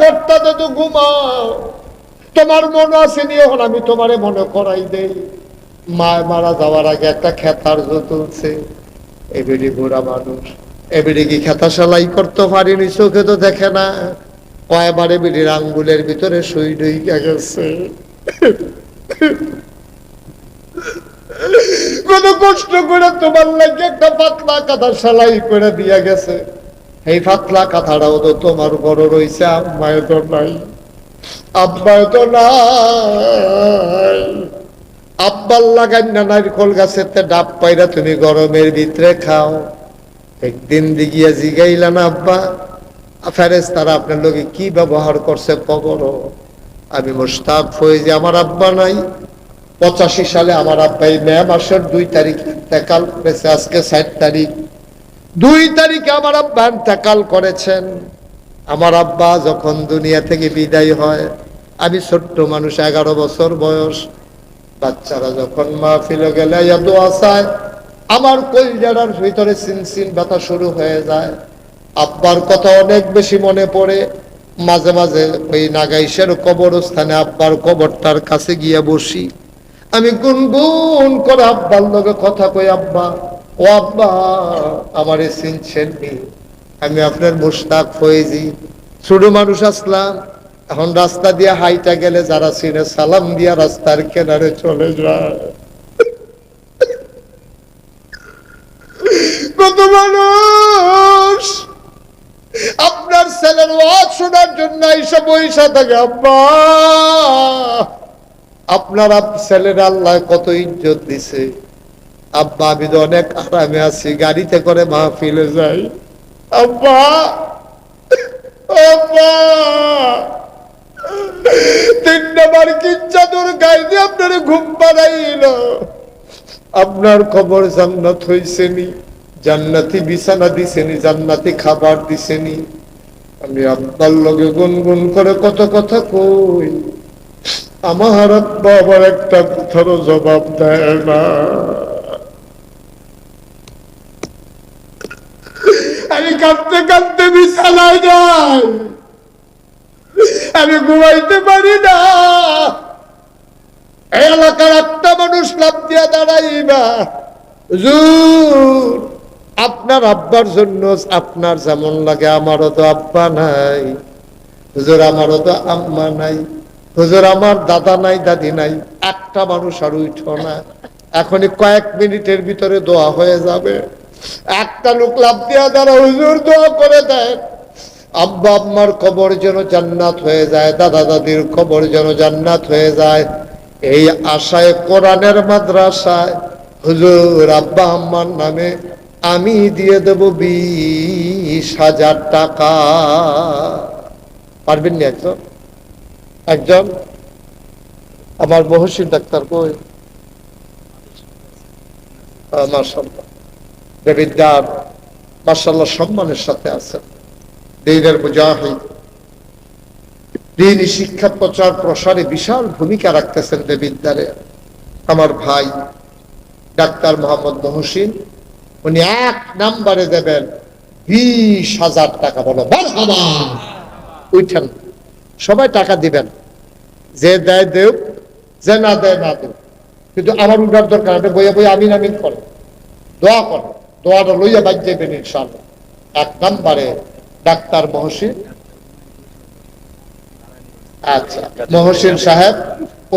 ঘরটাতে তো ঘুমাও, তোমার মনে আসেনি, এখন আমি তোমারে মনে করাই দেই। মা মারা যাওয়ার আগে একটা খেতার তুলছে, এবিডি বুড়া মানুষ, এবিডি কি খেতা সেলাই করতে পারিনি, চোখে তো দেখে না, কয়বারে বিড়ির আঙ্গুলের ভিতরে সুই ঢুইকা গেছে। কত কষ্ট করে তোমার লাগে একটা পাতলা কাঁথা সেলাই করে দিয়া গেছে, এই পাতলা কাঁথাটাও তো তোমার বড় রয়েছে, আম্মায় তো নাই, আব্বায় তো নাই। আব্বার লাগাই না নারকল গাছের ডাব পাইরা তুমি গরমের ভিতরে খাও, একদিন দিগিয়া জিগাইলা না আব্বা ফেরেশতারা আপনার লোকে কি ব্যবহার করছে কবর? আমি মুশতাক ফয়েজি, আমার আব্বা নাই। 85 সালে আমার আব্বা এই মে মাসের 2 তারিখ ইন্তেকাল করেছে, আজকে 7 তারিখ, 2 তারিখে আমার আব্বা ইন্তেকাল করেছেন। আমার আব্বা যখন দুনিয়া থেকে বিদায় হয়, আমি ছোট্ট মানুষ, 11 বছর বয়স। বাচ্চারা যখন মাহফিলে গেলে দোয়া চায়, আমার কলিজাটার ভিতরে সিনসিন ব্যথা শুরু হয়ে যায়। আব্বার কথা অনেক বেশি মনে পড়ে। মাঝে মাঝে ওই নাগাইশের কবরস্থানে আব্বার কবরটার কাছে গিয়ে বসি, আমি গুনগুন করে আব্বার লগে কথা কই, আব্বা ও আব্বা আমারে চিনছেন নি, আমি আপনার মুশতাক ফয়েজি, ছোট মানুষ আসলাম। এখন রাস্তা দিয়ে হাইটা গেলে যারা চিনে সালাম দিয়া রাস্তার কিনারে চলে যায়। কত মানুষ আপনার ছেলের ওয়াজ শোনার জন্য এইসব পয়সা থাকে, আব্বা আপনার ছেলের আল্লাহ কত ইজ্জত দিছে, আব্বা আমি তো অনেক আরামে আছি, গাড়িতে করে মাহফিলে যাই, আব্বা আব্বা 3 নম্বর কি চাদর গায়ে দিয়ে আপনার ঘুম পাড়াইল, আপনার খবর জান্নাত হইছেনি, জান্নাতি বিছানা দিছেনি, জান্নাতি খাবার দিছেনি। আমি আব্বার লগে গুনগুন করে কত কথা কই, আমার আব্বা আবার একটা কথারও জবাব দেয় না। আমি কাঁদতে কাঁদতে বিছানায় যাই, আমি ঘুমাইতে পারি না। এই এলাকার একটা মানুষ লাভ দিয়া দাঁড়াইবা, হুজুর আপনার আব্বার জন্য আপনার যেমন লাগে আমারও তো আব্বা নাই, হুজুর আমারও তো আম্মা নাই, হুজুর আমার দাদা নাই দাদি নাই। একটা মানুষ আর উঠো না, এখনই কয়েক মিনিটের ভিতরে দোয়া হয়ে যাবে। একটা লোক লাভ দিয়া দাঁড়া, হুজুর দোয়া করে দেয় আব্বা আম্মার কবর যেন জান্নাত হয়ে যায়, দাদা দাদির কবর যেন জান্নাত হয়ে যায়। এই আশায় কোরআনের মাদ্রাসায় হুজুর আব্বা আম্মার নামে আমি দিয়ে দেব 20,000 টাকা। পারবেন নি একজন? একজন আমার মহসিন ডাক্তার কই? মাশাআল্লাহ, দেবিদ্দার মাশাআল্লাহ সম্মানের সাথে আছেন, দ্বীনের মুজাহিদ, দ্বীনি শিক্ষা প্রচার প্রসারে বিশাল ভূমিকা রাখতেছেন দেবিদ্দারে। আমার ভাই ডাক্তার মোহাম্মদ মহসিন, উনি 1 নম্বরে দেবেন 20,000 টাকা। বলো মারহাবা, উঠেন, সবাই টাকা দিবেন, যে দেয় দেব, যে না দেয় না দেব, কিন্তু আমার উঠার দরকার, আপনি বইয়ে বইয়ে আমিন আমিন করেন, দোয়া করেন, দোয়াটা লইয়া বাদ যাবেন ইনশাআল্লাহ। 1 নম্বরে ডাক্তার মহসিন। আচ্ছা, মহসিন সাহেব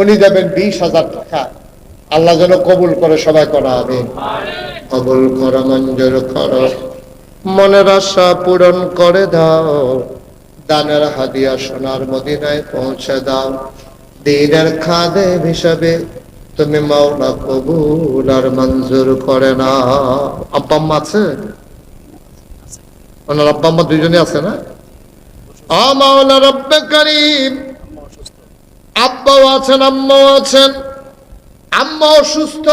উনি দেবেন 20,000 টাকা। আল্লাহ যেন কবুল করে, সবাই করা হবে, কবুল করো, মঞ্জুর করো, মনের আশা পূরণ করে দাও, দানের হাদিয়া সোনার মদিনায় পৌঁছে দাও, দ্বীনের খাদেম হিসাবে তুমি মাওলা কবুল আর মঞ্জুর করে না। আব্বা আম্মা আছে? ওনার আব্বা আম্মা দুইজনই আছে না? মাওলা রব্বে কারীম, আব্বাও আছেন আম্মাও আছেন। আম্মা অসুস্থ,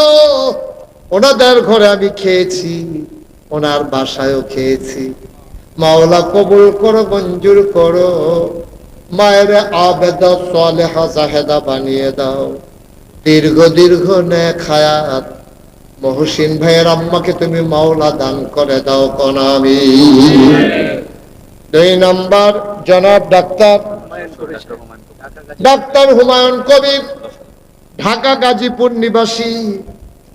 ওনাদের ঘরে আমি খেয়েছি, ওনার বাসায়ও খেয়েছি। মাওলা কবুল করো, মঞ্জুর করো, মায়ের আবেদা সালেহা জাহেদা বানিয়ে দাও, দীর্ঘ দীর্ঘ নেক হায়াত মহসিন ভাইয়ের আম্মাকে তুমি মাওলা দান করে দাও কোন আমিন। 2 নম্বর জনাব ডাক্তার ডাক্তার হুমায়ুন কবির, ঢাকা গাজীপুর নিবাসী,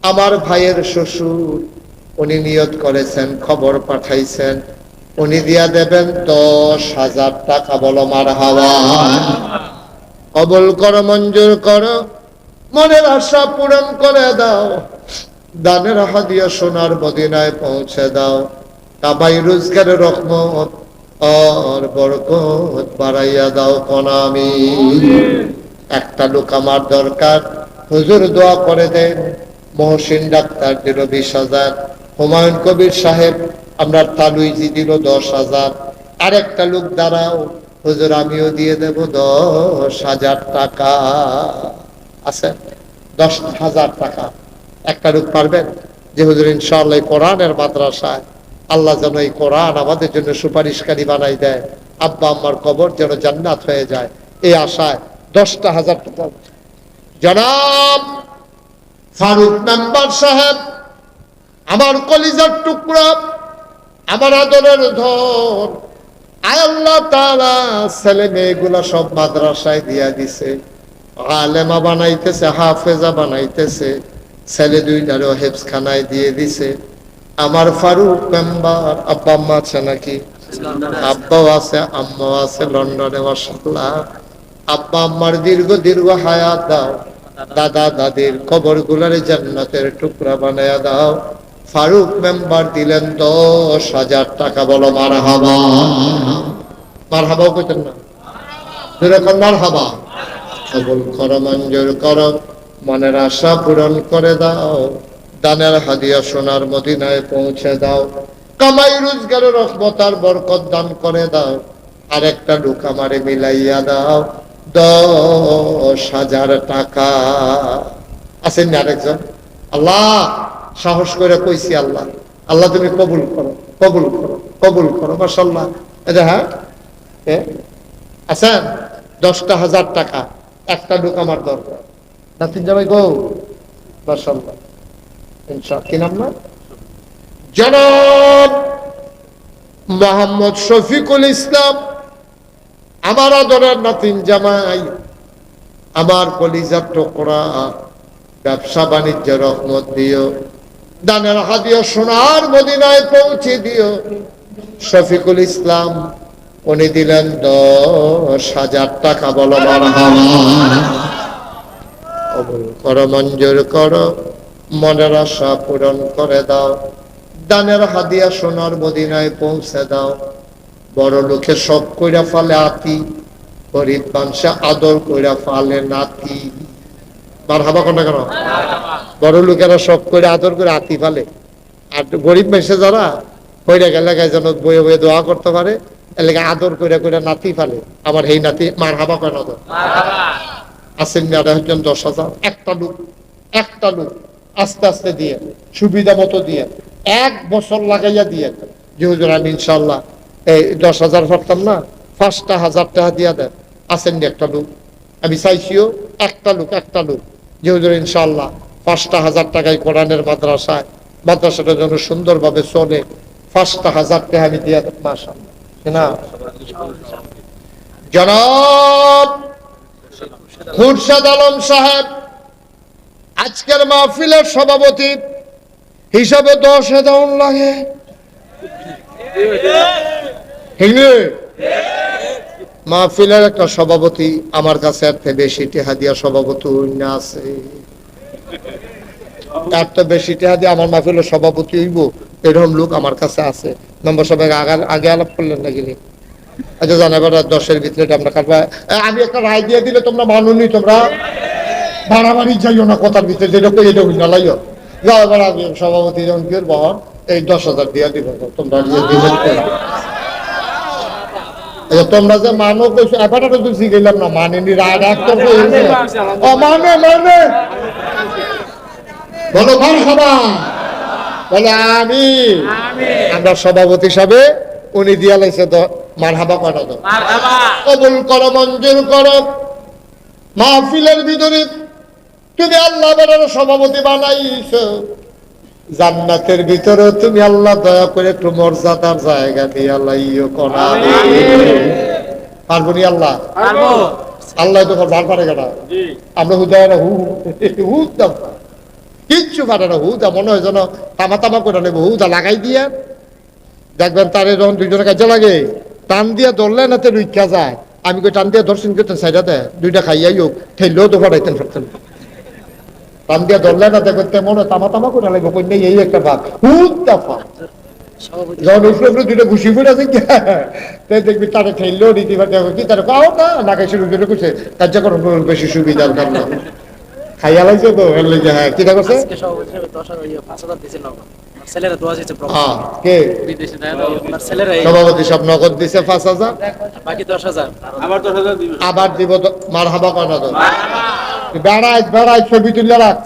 আমার ভাইয়ের শ্বশুর। উনি নিয়ত করেছেন, খবর পাঠাইছেন, উনি দিয়া দেবেন 10,000 টাকা। বলো মারহাবা। কবুল করো, মঞ্জুর করো, মনের আশা পূরণ করে দাও। দানের হাদিয়া সোনার মদিনায় পৌঁছে দাও। কামাই রোজগারের রহমত আর বরকত বাড়াইয়া দাও কোনামি। একটা লোক আমার দরকার, হুজুর দোয়া করে দেন। মহসিন ডাক্তার দিল 20,000, হুমায়ুন কবির সাহেব আমরা তালুইজি দিল 10,000। আরেকটা লোক দাঁড়াও, হুজুর আমিও দিয়ে দেব 10,000 টাকা। আছে 10,000 টাকা। একটা লোক পারবেন যে হুজুর ইনশাআল্লাহ কোরআনের মাদ্রাসায় আল্লাহ যেন এই কোরআন আমাদের জন্য সুপারিশকারী বানাই দেয়, আব্বা আম্মার কবর যেন জান্নাত হয়ে যায়, এই আশায় 10,000 টাকা। জনাব ফারুক মেম্বার সাহেব, আমার কলিজার টুকরা, আমার আদরের ধন, আয় আল্লাহ তাআলা ছেলে মেয়েগুলা সব মাদ্রাসায় দিয়া দিছে, আলেমা বানাইতেছে, হাফেজা বানাইতেছে, ছেলে দুইটারও হেফজখানায় দিয়ে দিছে। আমার ফারুক মেম্বার আব্বা আম্মা আছে নাকি? আব্বাও আছে, আম্মাও আছে লন্ডনে, মাশাআল্লাহ। আব্বা আম্মার দীর্ঘ দীর্ঘ হায়াত দাও, দাদা দাদির কবর গুলারে জান্নাতের টুকরা বানায়া দাও। ফারুক মেম্বার দিলেন 10,000 টাকা। বলো মারহাবা। মারহাবাও কইতেন না? যেরকম মারহাবা। কবুল করো, মঞ্জুর করো, মনের আশা পূরণ করে দাও। দানের হাদিয়া সোনার মদিনায় পৌঁছে দাও। কামাই রোজগারের রহমত আর বরকত দান করে দাও। আরেকটা লোক আমারে মিলাইয়া দাও 10,000 টাকা। আছেন না আরেকজন? আল্লাহ সাহস করে কইছি, আল্লাহ আল্লাহ তুমি কবুল করো, কবুল করো, কবুল করো। মাশাআল্লাহ। হ্যাঁ আছেন? 10,000 টাকা। একটা লোক আমার দরকার। নাতিন জামাই গো, মাশাআল্লাহ। ইনশাআল্লাহ। কি নাম না? জনাব মোহাম্মদ শফিকুল ইসলাম, আমার আদরের নাতিন জামাই, আমার কলিজার টুকরা, ব্যবসা বাণিজ্য রহমত দিও, দানের হাদিয়া সোনার মদিনায় পৌঁছে দিও। শফিকুল ইসলাম উনি দিলেন 10,000 টাকা। বলো মারহাবা। কবুল করো, মঞ্জুর করো, মনের আশা পূরণ করে দাও। দানের হাদিয়া সোনার মদিনায় পৌঁছে দাও। বড় লোকে শখ কইরা ফালে আতি, গরিব মানুষে আদর কইরা ফালে নাতি। মারহাবা কোনটা কেন? বড় লোকেরা শখ করে আদর করে আতি ফালে, আর গরিব মানুষে যারা কইরা গেলে যেন বয়ে বয়ে দোয়া করতে পারে, এলাকা আদর কইরা কইরা নাতি ফালে। আমার এই নাতি মারহাবা কেন? আসেন না? 10,000। একটা লোক, একটা লোক আস্তে আস্তে দিয়ে, সুবিধা মতো দিয়ে, 1 বছর লাগাইয়া দিয়ে, যে হুজুর আমি ইনশাআল্লাহ এই 10,000 পারতাম না, 5,000 টাকা দিয়া দেন। আসেন একটা লোক, আমি চাইছিও একটা লোক, একটা লোক, যে হুজুর ইনশাআল্লাহ 5,000 টাকায় কোরআনের মাদ্রাসায়, মাদ্রাসাটা যেন সুন্দরভাবে চলে, 5,000 টাকা আমি দিয়া দেব। মাশাআল্লাহ। না জনাব খুরশেদ আলম সাহেব, আজকের মাহফিলের সভাপতি হিসাবে 10,000 লাগে। মাহফিলের একটা সভাপতি আমার কাছে এর থেকে বেশি টাকা দিয়া সভাপতি না আছে, তার তো বেশি টাকা দিয়ে আমার মাহফিলের সভাপতি হইব, এরকম লোক আমার কাছে আছে। মেম্বার সাহেব আগে আলাপ করলেন না গেলে? আচ্ছা জানাবার 10-এর ভিতরে আমরা কাটবা। আমি একটা রায় দিয়ে দিলে তোমরা মানুনি, তোমরা বাড়াবাড়ি যাইও না কথার ভিতরে, যেটা কই এটা হইনা লাইও। যাও এবার আমি সভাপতি যখন কি বহন এই 10,000 দিয়ে দিব, তোমরা তোমরা যে মানো কইছো, এবারটা তো শিখাইলাম না, মানেনি রায় ডাক্তার মানে মানে বলো মারহাবা, বলে আমি। আমরা সভাপতি হিসাবে উনি দিয়া লাইছে তো মারহাবা করা দাও। কবুল করো, মঞ্জুর করো। মাহফিলের ভিতরে তুমি আল্লাহ বেড়ার সভাপতি বানাইছো, জান্নাতের ভিতরে তুমি আল্লাহ দয়া করে একটু মর্যাদার জায়গা দিয়ে আল্লাহ কোনা পারবো নি আল্লাহ? পারবো। আল্লাহ তো বার পারে কেনা, আমরা হুদায় না হুদাম কিচ্ছু পারে না। হুদা মনে হয় যেন তামা তামা করে নেবো, হুদা লাগাই দিয়ে দেখবেন তারে যখন দুইজনের কাজে লাগে টান দিয়া ধরলে না তো রুইকা যায়। আমি কই টান দিয়া ধরছেন করতেন সাইডা দেয় দুইটা খাইয়াই হোক ঠেললেও তো ফটাইতেন ফেরতেন। টান দিয়া ধরলে না দেখবেন মনে তামা তামা করে লাগবে কই নেই, এই একটা ভাব হুদা ফা যখন উপরে উপরে দুইটা ঘুষি ফুটে আছে তাই দেখবি তারা ঠেললেও নীতি কি তারা পাও না খাই শুরু করে করছে কার্যকরণ বেশি সুবিধার কারণ খাইয়া লাগছে তো হ্যাঁ কিটা করছে সভাপতি সব নগদ দিছে 5,000 বাকি 10,000 আবার দিব মার হাবা কয়না তো বেড়াই ছবি তুলে রাখ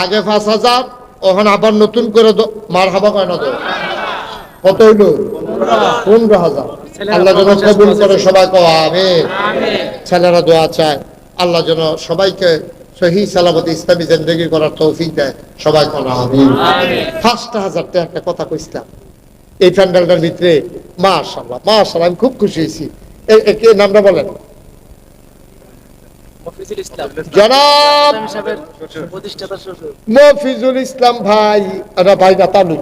আগে 5,000 ওখানে আবার নতুন করে মার হাবা কয়না তো কত হইলো 15,000 আল্লাহ যেন কবুল করে সবাই কও আমিন। ছেলেরা দোয়া চায় আল্লাহ যেন সবাইকে সহি সালামত ইসলামী জিন্দেগি করার তৌফিক দেয়, সবাই কোন আমিন। 5,000 টাকা একটা কথা কইছিলাম এই প্যান্ডেলটার ভিতরে, মাশাআল্লাহ মাশাআল্লাহ আমি খুব খুশি হয়েছি। কে নামটা বলেন? জনাব মফিজুল ইসলাম ভাই, ভাই না তালু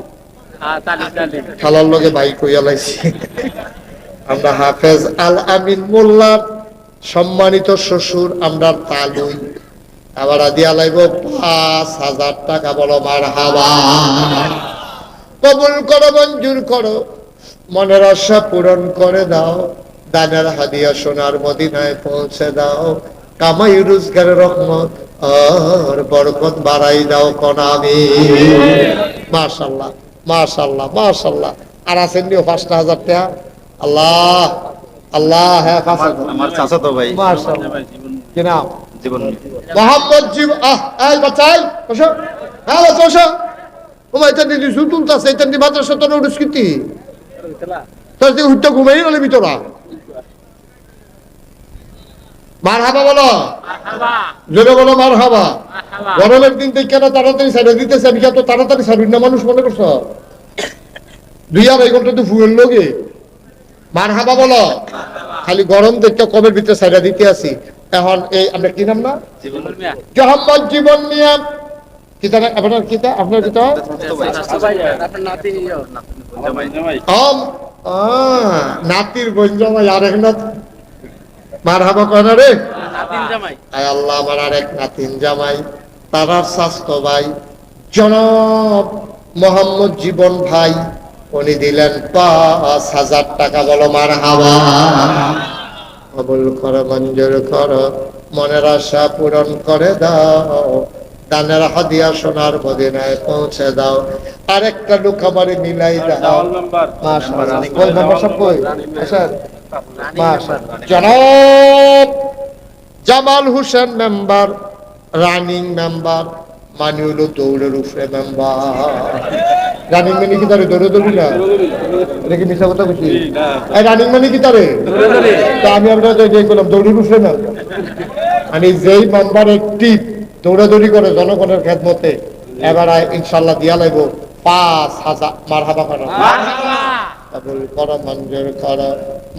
খালার লগে ভাই কইয়া লাইছি। আমরা হাফেজ আল আমিন মোল্লার সম্মানিত শ্বশুর আমরা তালুই, আবার দিয়া লাইব 5,000 টাকা। বলো মারহাবা। কবুল করো, মঞ্জুর করো, মনের আশা পূরণ করে দাও, দানের হাদিয়া সোনার মদিনায় পৌঁছে দাও, কামাই রোজগারের রহমত আর বরকত বাড়াই দাও কোন আমিন। মাশাআল্লাহ মাশাআল্লাহ মাশাআল্লাহ। আর আছেন নিও 5,000 টাকা। আল্লাহ আল্লাহ। হ্যাঁ আমার চাচাতো ভাই মাশাআল্লাহ। কি নাম? জীবন মোহাম্মদ জীবন। এই বাচ্চাই বসো। হ্যাঁ বাচ্চা বসো। ও ভাই এটা দিদি সুতুল তাছে এটা দি মাদ্রাসা তো উড়ুস কিতি তোর দি উঠতে ঘুমাই গেল ভিতরা। মারহাবা বলো, জোরে বলো মারহাবা। গরমের দিন থেকে কেন তাড়াতাড়ি সাইডে দিতেছে? আমি এত তাড়াতাড়ি সাইড না মানুষ মনে করছো 2-2.5 ঘন্টা তো ফুয়ের লোকে। মারহাবা বলো। খালি গরম দেখতে কবের ভিতরে সাইডা দিতে আসি। এখন এই আমরা কি নাম না মোহাম্মদ জীবন মিয়া কিতা না আপনার কিতা আপনার কিতা নাতির বোন জামাই আরেক নাত। মারহাবা কয় না রে আয় আল্লাহ। আমার আরেক নাতিন জামাই তারার স্বাস্থ্য ভাই জনাব মোহাম্মদ জীবন ভাই, উনি দিলেন 5,000 টাকা। বলো মারহাবা। কবুল করো, মঞ্জুর করো, মনের আশা পূরণ করে দাও, দানের হাদিয়া সোনার মদিনায় পৌঁছে দাও। আরেকটা লোক আমারে মিলাই দাও। মাশাআল্লাহ। কই মেম্বার সাহেব কই? আচ্ছা মাশাআল্লাহ। জনাব Jamal Hossain member, running member, মানে হলো দৌড়ের উপরে মেম্বার। রানিং মানে কি তারে দৌড়ে দৌড়ি না? এটা কি মিথ্যা কথা বলছি? এই রানিং মানে কি তারে? তো আমি আপনাদের যে করলাম দৌড়ের উপরে না, মানে যেই মেম্বার অ্যাক্টিভ দৌড়াদৌড়ি করে জনগণের খেদমতে, এবার ইনশাল্লাহ দিয়া লাগব 5,000। মারহাবা করো, কবুল করো, মঞ্জুর করো,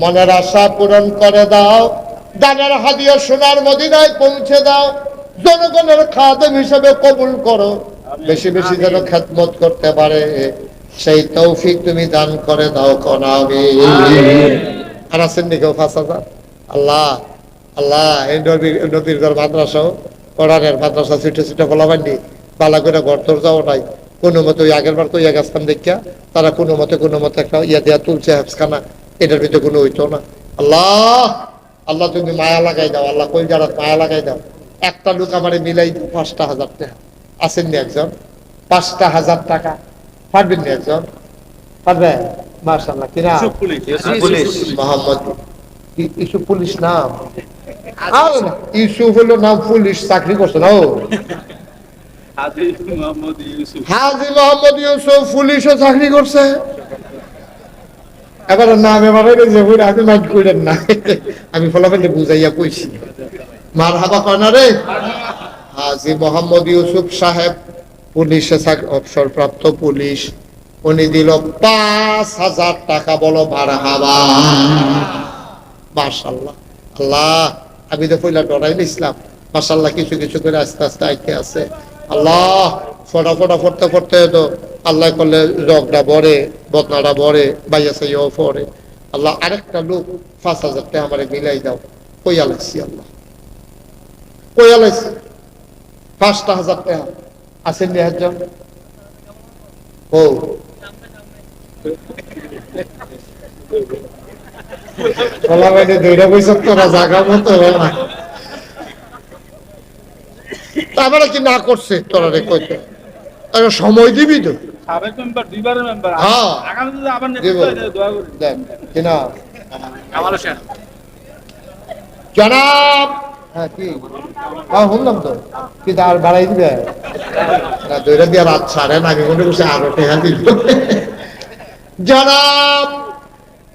মনের আশা পূরণ করে দাও, দানের হাদিয়া সোনার মদিনায় পৌঁছে দাও, জনগণের খাদেম হিসেবে কবুল করো, বেশি বেশি যেন খেদমত করতে পারে সেই তৌফিক তুমি দান করে দাও কোন আমিন। আর আছেন নাকি 5,000? আল্লাহ আল্লাহ। এই নবীর ঘর মাদ্রাসা, কোরআনের মাদ্রাসা ছোট ছোট ফলাবান্ডি পালা করে ঘর তোর যাও নাই কোনো মতে। ওই আগের বার তো ইয়া গাছখান দেখিয়া তারা কোনো মতে একটা ইয়া দেয়া তুলছে হেফসখানা, এটার ভিতরে কোনো হইতো না। আল্লাহ আল্লাহ তুমি মায়া লাগাই দাও, আল্লাহ কই যারা মায়া লাগাই দাও। একটা লোক আমারে মিলাই 5,000 টাকা। আসেননি একজন 5,000 টাকা পারবেন নি? একজন পারবে? মাশাআল্লাহ। কিনা মোহাম্মদ ইউসুফ পুলিশ নাম? ইউসুফ হলো নাম, পুলিশ চাকরি করছে না। ও হাজী মোহাম্মদ ইউসুফ পুলিশও চাকরি করছে। এবার নাম এবার আপনি মাইন্ড করেন না, আমি ফলাফল বুঝাইয়া কইছি। মারহাবা কয় না রে। হাজী মোহাম্মদ ইউসুফ সাহেব পুলিশে অবসরপ্রাপ্ত পুলিশ, উনি দিল 5,000 টাকা, বলো মারহাবা। মাশাআল্লাহ। আল্লাহ, আমি তো পয়লা ডরাই ইসলাম, মাশাআল্লাহ কিছু কিছু করে আস্তে আস্তে আইতে আছে। আল্লাহ, ফটা ফটা ফটতে ফটতে তো আল্লাহ করলে রগটা বড়ে, বদনাটা বড়ে, বাইয়া সাইয়াও পড়ে। আল্লাহ, আরেকটা লোক 5,000 টাকা আমারে মিলাই দাও। কইয়া লাগছি আল্লাহ, কইয়া লাগছি 5,000 টাকা আছেন নি একজন? ও বলা বাইরে দুইটা পয়সা তোরা জাগা মতো না, তারপরে কি না করছে তোরা রে কইতে সময় দিবি তো। জনাব, হ্যাঁ কি শুনলাম তো, কিন্তু আর বাড়াই দিবে না, দৈরা দিয়ে রাত ছাড়েন, আমি মনে করছি আরো টেহা দিল। জনাব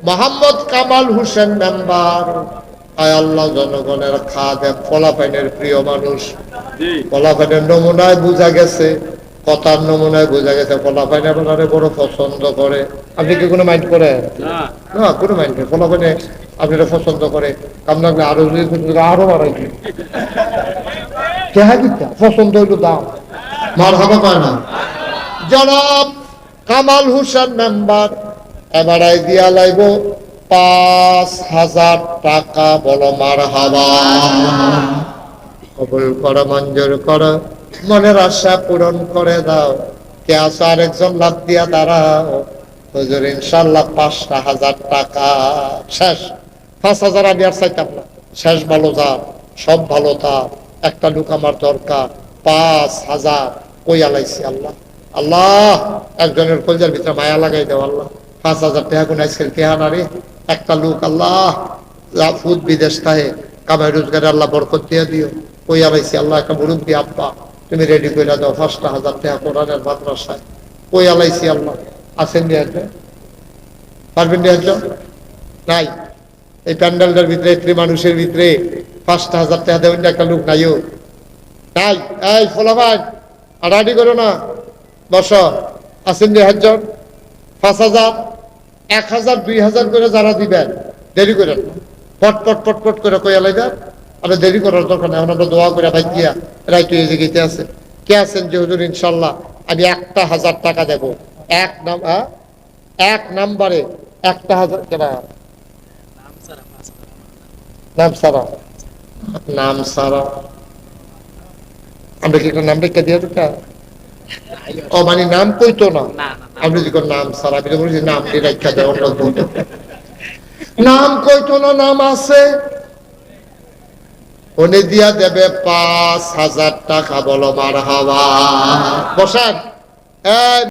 মোহাম্মদ কামাল হোসেন মেম্বার, আয় আল্লাহ, জনগণের খাদেম, ফলাফাইনের প্রিয় মানুষ। ফলাফাইনের নমুনায় বোঝা গেছে, কথার নমুনায় বোঝা গেছে ফলাফাইনের ওনারে বড় পছন্দ করে। আপনি কি কোনো মাইন্ড করেন? না, কোনো মাইন্ড করে। ফলাফাইনে আপনারা পছন্দ করে, কাম লাগলে আরো আরো বাড়াই কেহা দিতা পছন্দ হইল দাম, মার হাবা পায় না। জনাব কামাল হোসেন মেম্বার এবারে দিয়া লাইব 5,000 টাকা, বলো মার হাবা। কবুল করো, মঞ্জুর করো, মনের আশা পূরণ করে দাও। কে আসো আরেকজন লাভ দিয়া দাঁড়াও। হুজুর ইনশাল্লাহ 5,000 টাকা শেষ। 5,000 আমি আর চাইতাম না, শেষ। ভালো যা, সব ভালো তা, একটা লোক আমার দরকার। 5,000 কইয়া লাইছি আল্লাহ। আল্লাহ, একজনের কলজার ভিতরে মায়া লাগাই দেও আল্লাহ। 5,000 টাকা কোন আজকের টেহা না রে, একটা লোক আল্লাহ ফুদ বিদেশ থাকে, কামাই রোজগারে আল্লাহ বরকত দিয়ে দিও। কইয়া লাইছি আল্লাহ, একটা মুরব্বী আব্বা তুমি রেডি করে দাও 5,000 টাকা কোরআনের মাদ্রাসায়। কইয়া লাইছি আল্লাহ। আসেন নি একজন? পারবেন নি একজন? নাই। এই প্যান্ডেলটার ভিতরে, এত্রি মানুষের ভিতরে 5,000 টাকা দেবেন একটা লোক নাইও নাই। এই ফলাফান আড়াআড়ি করো না, বস। আসেন নি একজন? 5,000, 1,000, 2,000 করে যারা দিবেন, দেরি করেন না, পট পট পট পট করে কইয়া লাইবেন। আমরা দেরি করার দরকার নেই, আমরা দোয়া করে ভাই দিয়া রাইট হয়ে গেছে। আছে কে আছেন যে হুজুর ইনশাল্লাহ আমি 1,000 টাকা দেবো, এক নাম্বারে 1,000 কেনা? নাম সারা, নাম সারা, আমরা কি একটা নাম রেখে দিয়ে দিতা? ও মানে নাম কইতো না, আপনি যদি নাম সারা, আমি তো বলছি নাম দিয়ে রেখা দেয় অন্য নাম কইতো না, নাম আছে। উনি দিয়া দেবে 5,000 টাকা, বলো মারহাবা। বসেন।